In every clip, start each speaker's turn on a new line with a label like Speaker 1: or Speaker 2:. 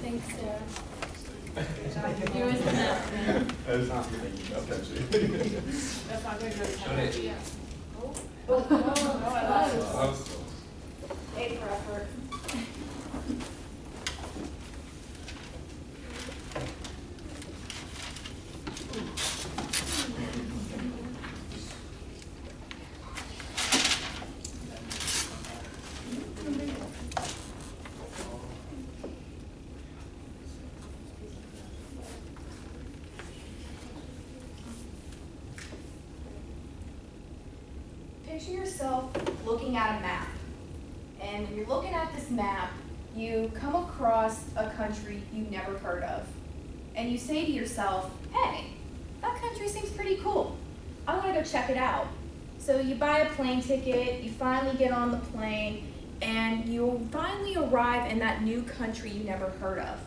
Speaker 1: Thanks, Sarah. You always the math man.
Speaker 2: That's not thinking about that shit.
Speaker 1: That's not going to go to
Speaker 2: Shut it.
Speaker 1: yeah. Oh,
Speaker 3: Oh,
Speaker 1: I love it.
Speaker 3: A for effort. Picture yourself looking at a map. And when you're looking at this map, you come across a country you've never heard of. And you say to yourself, hey, that country seems pretty cool. I want to go check it out. So you buy a plane ticket, you finally get on the plane, and you finally arrive in that new country you never heard of.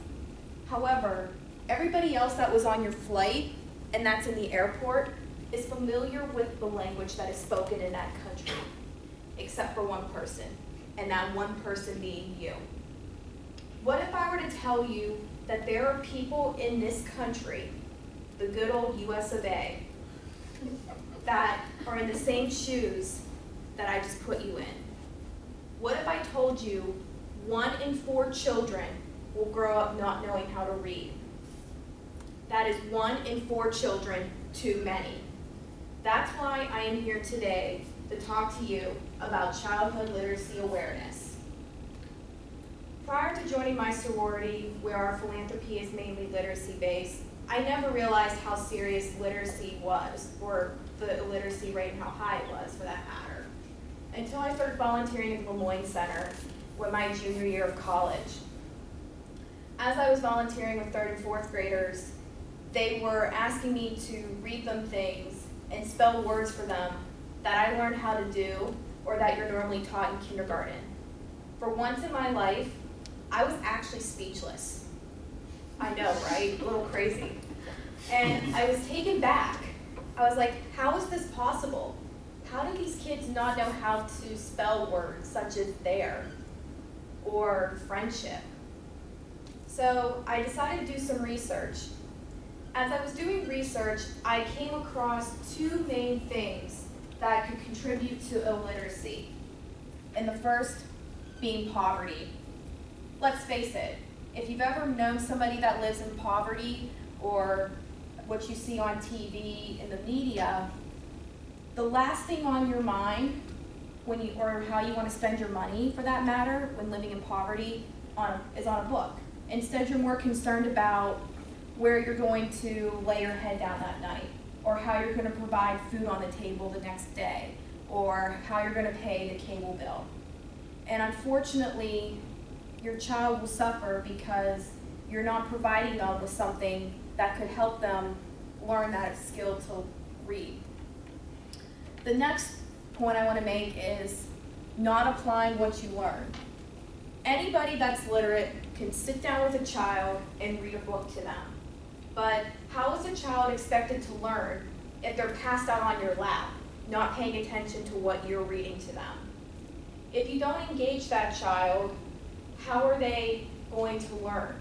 Speaker 3: However, everybody else that was on your flight, and that's in the airport, is familiar with the language that is spoken in that country, except for one person, and that one person being you. What if I were to tell you that there are people in this country, the good old US of A, that are in the same shoes that I just put you in? What if I told you 1 in 4 children will grow up not knowing how to read? That is 1 in 4 children too many. That's why I am here today to talk to you about childhood literacy awareness. Prior to joining my sorority, where our philanthropy is mainly literacy-based, I never realized how serious literacy was, or the illiteracy rate and how high it was, for that matter, until I started volunteering at the Lemoyne Center with my junior year of college. As I was volunteering with 3rd and 4th graders, they were asking me to read them things and spell words for them that I learned how to do or that you're normally taught in kindergarten. For once in my life, I was actually speechless. I know, right? A little crazy. And I was taken back. I was like, how is this possible? How do these kids not know how to spell words such as there or friendship? So I decided to do some research. As I was doing research, I came across 2 main things that could contribute to illiteracy. And the first being poverty. Let's face it, if you've ever known somebody that lives in poverty or what you see on TV in the media, the last thing on your mind or how you want to spend your money, for that matter, when living in poverty is on a book. Instead, you're more concerned about where you're going to lay your head down that night, or how you're going to provide food on the table the next day, or how you're going to pay the cable bill. And unfortunately, your child will suffer because you're not providing them with something that could help them learn that skill to read. The next point I want to make is not applying what you learn. Anybody that's literate can sit down with a child and read a book to them. But how is a child expected to learn if they're passed out on your lap, not paying attention to what you're reading to them? If you don't engage that child, how are they going to learn?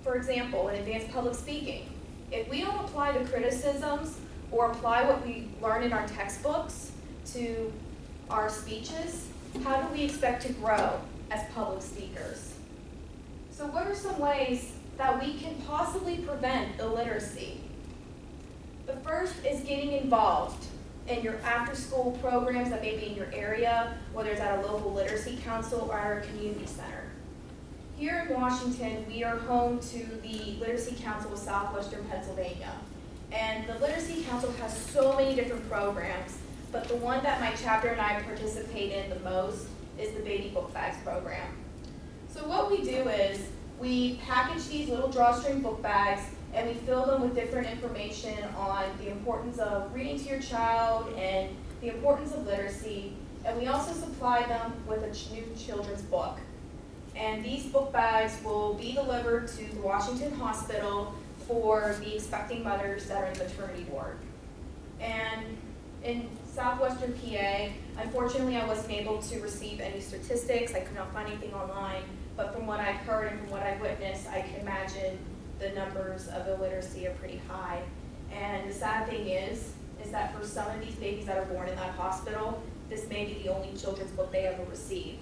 Speaker 3: For example, in advanced public speaking, if we don't apply the criticisms or apply what we learn in our textbooks to our speeches, how do we expect to grow as public speakers? So what are some ways that we can possibly prevent illiteracy? The first is getting involved in your after-school programs that may be in your area, whether it's at a local literacy council or at our community center. Here in Washington, we are home to the Literacy Council of Southwestern Pennsylvania. And the Literacy Council has so many different programs, but the one that my chapter and I participate in the most is the Baby Book Bags program. So what we do is we package these little drawstring book bags and we fill them with different information on the importance of reading to your child and the importance of literacy. And we also supply them with a new children's book. And these book bags will be delivered to the Washington Hospital for the expecting mothers that are in the maternity ward. And in southwestern PA, unfortunately I wasn't able to receive any statistics. I could not find anything online, but from what I've heard and from what I've witnessed, I can imagine the numbers of illiteracy are pretty high. And the sad thing is that for some of these babies that are born in that hospital, this may be the only children's book they ever receive.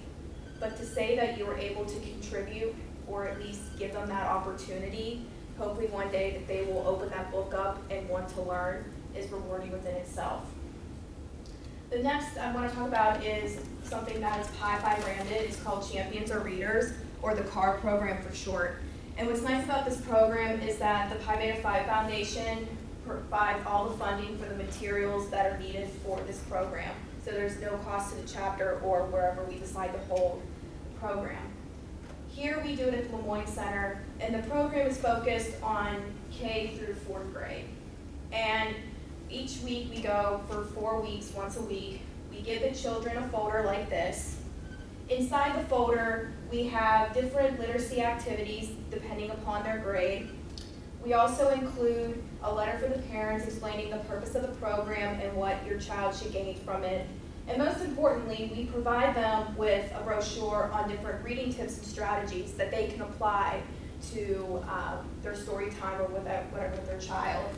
Speaker 3: But to say that you were able to contribute, or at least give them that opportunity, hopefully one day that they will open that book up and want to learn, is rewarding within itself. The next I want to talk about is something that is Pi branded. It's called Champions Are Readers, or the CAR program for short. And what's nice about this program is that the Pi Beta Phi Foundation provides all the funding for the materials that are needed for this program. So there's no cost to the chapter or wherever we decide to hold the program. Here we do it at the Lemoyne Center, and the program is focused on K through 4th grade. And each week we go for 4 weeks, once a week. We give the children a folder like this. Inside the folder, we have different literacy activities depending upon their grade. We also include a letter for the parents explaining the purpose of the program and what your child should gain from it. And most importantly, we provide them with a brochure on different reading tips and strategies that they can apply to their story time or whatever with their child.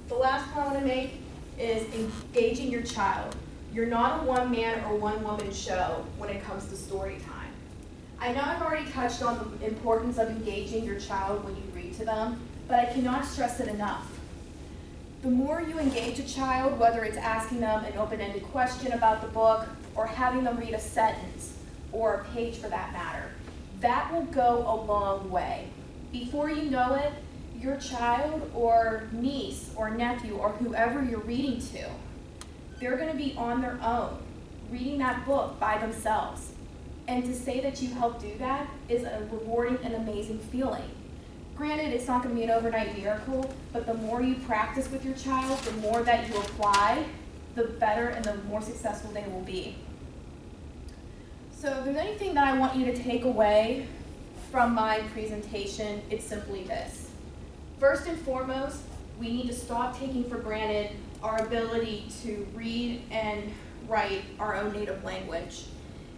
Speaker 3: The last point I want to make is engaging your child. You're not a one-man or one-woman show when it comes to story time. I know I've already touched on the importance of engaging your child when you read to them, but I cannot stress it enough. The more you engage a child, whether it's asking them an open-ended question about the book or having them read a sentence or a page for that matter, that will go a long way. Before you know it, your child or niece or nephew or whoever you're reading to, they're going to be on their own, reading that book by themselves. And to say that you helped do that is a rewarding and amazing feeling. Granted, it's not going to be an overnight miracle, but the more you practice with your child, the more that you apply, the better and the more successful they will be. So if there's anything that I want you to take away from my presentation, it's simply this. First and foremost, we need to stop taking for granted our ability to read and write our own native language,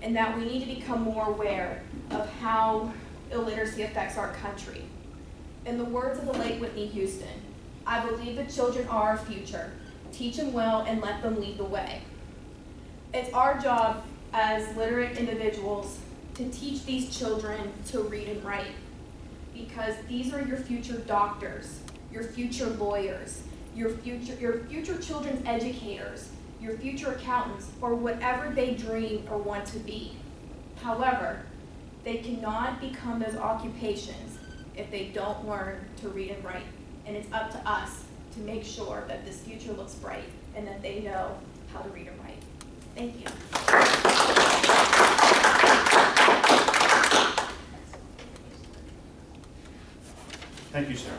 Speaker 3: and that we need to become more aware of how illiteracy affects our country. In the words of the late Whitney Houston, I believe that children are our future. Teach them well and let them lead the way. It's our job as literate individuals to teach these children to read and write, because these are your future doctors, your future lawyers, your future children's educators, your future accountants, or whatever they dream or want to be. However, they cannot become those occupations if they don't learn to read and write. And it's up to us to make sure that this future looks bright and that they know how to read and write. Thank you.
Speaker 2: Thank you, Sarah.